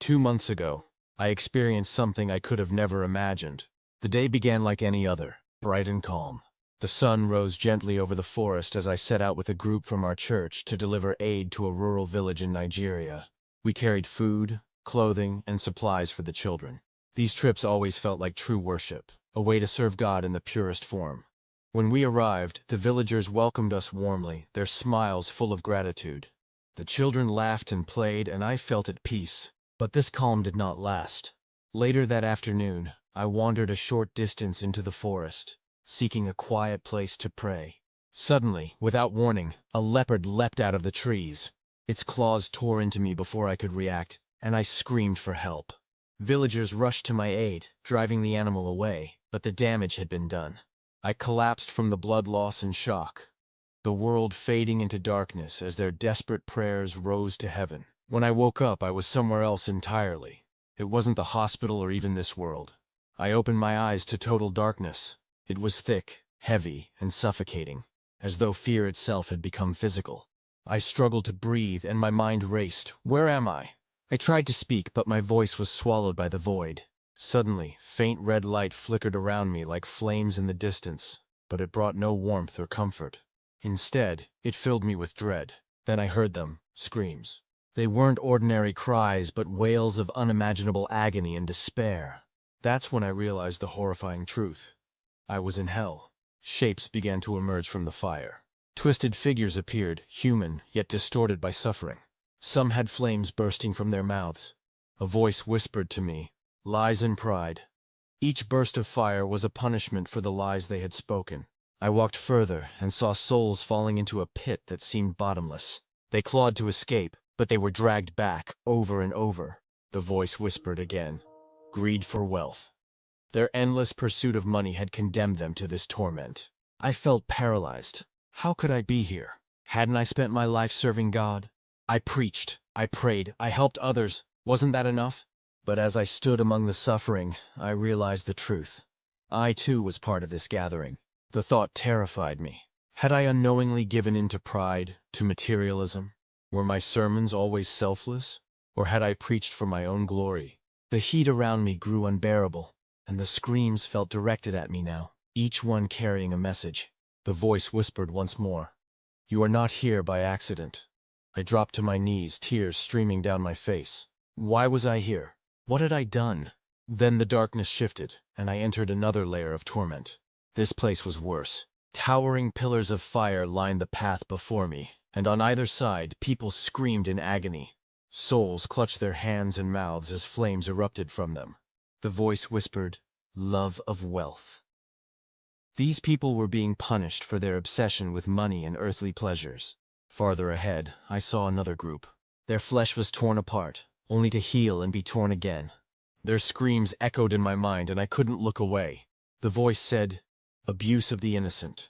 2 months ago, I experienced something I could have never imagined. The day began like any other, bright and calm. The sun rose gently over the forest as I set out with a group from our church to deliver aid to a rural village in Nigeria. We carried food, clothing, and supplies for the children. These trips always felt like true worship, a way to serve God in the purest form. When we arrived, the villagers welcomed us warmly, their smiles full of gratitude. The children laughed and played, and I felt at peace. But this calm did not last. Later that afternoon, I wandered a short distance into the forest, seeking a quiet place to pray. Suddenly, without warning, a leopard leapt out of the trees. Its claws tore into me before I could react, and I screamed for help. Villagers rushed to my aid, driving the animal away, but the damage had been done. I collapsed from the blood loss and shock, the world fading into darkness as their desperate prayers rose to heaven. When I woke up, I was somewhere else entirely. It wasn't the hospital or even this world. I opened my eyes to total darkness. It was thick, heavy, and suffocating, as though fear itself had become physical. I struggled to breathe, and my mind raced. Where am I? I tried to speak, but my voice was swallowed by the void. Suddenly, faint red light flickered around me like flames in the distance, but it brought no warmth or comfort. Instead, it filled me with dread. Then I heard them, screams. They weren't ordinary cries, but wails of unimaginable agony and despair. That's when I realized the horrifying truth. I was in hell. Shapes began to emerge from the fire. Twisted figures appeared, human, yet distorted by suffering. Some had flames bursting from their mouths. A voice whispered to me, "Lies and pride." Each burst of fire was a punishment for the lies they had spoken. I walked further and saw souls falling into a pit that seemed bottomless. They clawed to escape, but they were dragged back, over and over. The voice whispered again, "Greed for wealth." Their endless pursuit of money had condemned them to this torment. I felt paralyzed. How could I be here? Hadn't I spent my life serving God? I preached, I prayed, I helped others. Wasn't that enough? But as I stood among the suffering, I realized the truth. I too was part of this gathering. The thought terrified me. Had I unknowingly given in to pride, to materialism? Were my sermons always selfless? Or had I preached for my own glory? The heat around me grew unbearable, and the screams felt directed at me now, each one carrying a message. The voice whispered once more, "You are not here by accident." I dropped to my knees, tears streaming down my face. Why was I here? What had I done? Then the darkness shifted, and I entered another layer of torment. This place was worse. Towering pillars of fire lined the path before me, and on either side, people screamed in agony. Souls clutched their hands and mouths as flames erupted from them. The voice whispered, "Love of wealth." These people were being punished for their obsession with money and earthly pleasures. Farther ahead, I saw another group. Their flesh was torn apart, only to heal and be torn again. Their screams echoed in my mind, and I couldn't look away. The voice said, "Abuse of the innocent."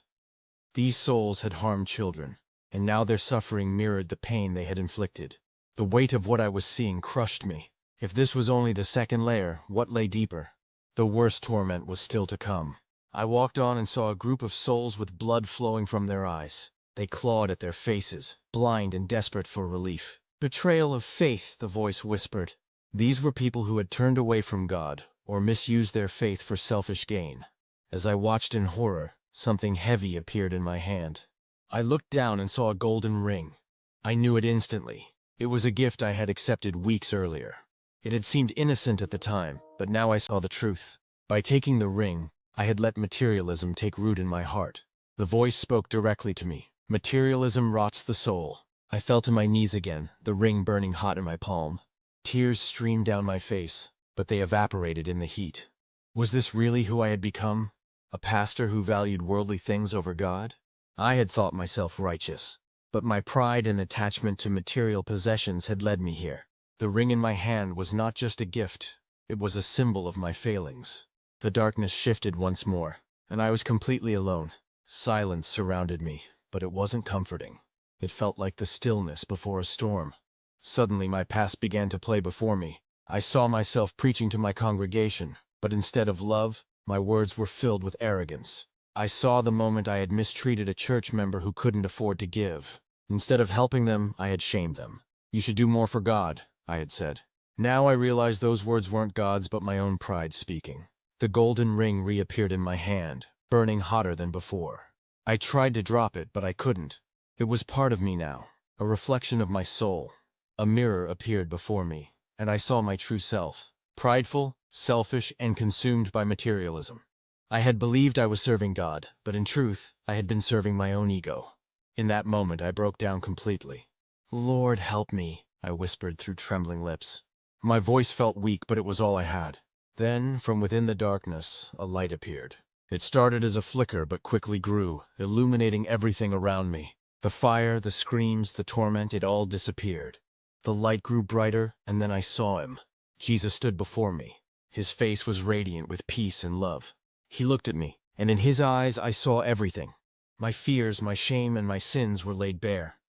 These souls had harmed children, and now their suffering mirrored the pain they had inflicted. The weight of what I was seeing crushed me. If this was only the second layer, what lay deeper? The worst torment was still to come. I walked on and saw a group of souls with blood flowing from their eyes. They clawed at their faces, blind and desperate for relief. "Betrayal of faith," the voice whispered. These were people who had turned away from God, or misused their faith for selfish gain. As I watched in horror, something heavy appeared in my hand. I looked down and saw a golden ring. I knew it instantly. It was a gift I had accepted weeks earlier. It had seemed innocent at the time, but now I saw the truth. By taking the ring, I had let materialism take root in my heart. The voice spoke directly to me. "Materialism rots the soul." I fell to my knees again, the ring burning hot in my palm. Tears streamed down my face, but they evaporated in the heat. Was this really who I had become? A pastor who valued worldly things over God? I had thought myself righteous, but my pride and attachment to material possessions had led me here. The ring in my hand was not just a gift, it was a symbol of my failings. The darkness shifted once more, and I was completely alone. Silence surrounded me, but it wasn't comforting. It felt like the stillness before a storm. Suddenly my past began to play before me. I saw myself preaching to my congregation, but instead of love, my words were filled with arrogance. I saw the moment I had mistreated a church member who couldn't afford to give. Instead of helping them, I had shamed them. "You should do more for God," I had said. Now I realized those words weren't God's but my own pride speaking. The golden ring reappeared in my hand, burning hotter than before. I tried to drop it, but I couldn't. It was part of me now, a reflection of my soul. A mirror appeared before me, and I saw my true self, prideful, selfish, and consumed by materialism. I had believed I was serving God, but in truth, I had been serving my own ego. In that moment, I broke down completely. "Lord, help me," I whispered through trembling lips. My voice felt weak, but it was all I had. Then, from within the darkness, a light appeared. It started as a flicker, but quickly grew, illuminating everything around me. The fire, the screams, the torment, it all disappeared. The light grew brighter, and then I saw him. Jesus stood before me. His face was radiant with peace and love. He looked at me, and in his eyes I saw everything. My fears, my shame, and my sins were laid bare.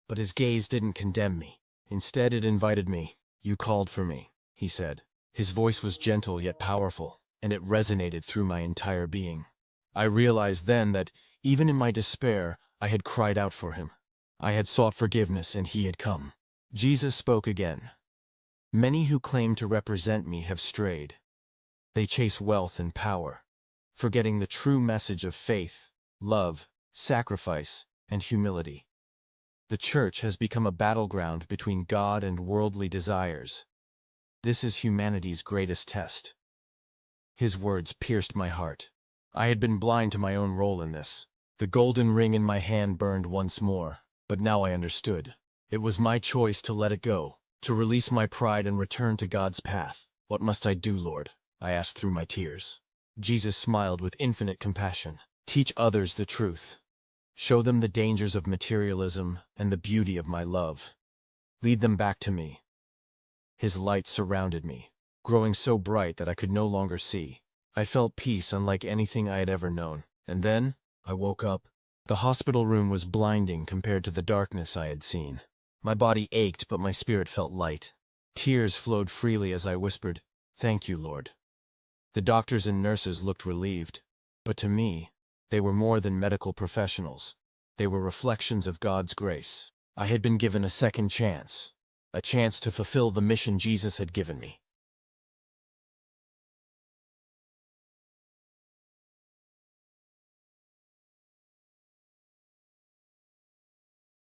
But his gaze didn't condemn me. Instead, it invited me. "You called for me," he said. His voice was gentle yet powerful, and it resonated through my entire being. I realized then that, even in my despair, I had cried out for him. I had sought forgiveness, and he had come. Jesus spoke again. "Many who claim to represent me have strayed. They chase wealth and power, forgetting the true message of faith, love, sacrifice, and humility. The church has become a battleground between God and worldly desires. This is humanity's greatest test." His words pierced my heart. I had been blind to my own role in this. The golden ring in my hand burned once more, but now I understood. It was my choice to let it go, to release my pride and return to God's path. "What must I do, Lord?" I asked through my tears. Jesus smiled with infinite compassion. "Teach others the truth. Show them the dangers of materialism and the beauty of my love. Lead them back to me." His light surrounded me, growing so bright that I could no longer see. I felt peace unlike anything I had ever known. And then, I woke up. The hospital room was blinding compared to the darkness I had seen. My body ached, but my spirit felt light. Tears flowed freely as I whispered, "Thank you, Lord." The doctors and nurses looked relieved, but to me, they were more than medical professionals. They were reflections of God's grace. I had been given a second chance, a chance to fulfill the mission Jesus had given me.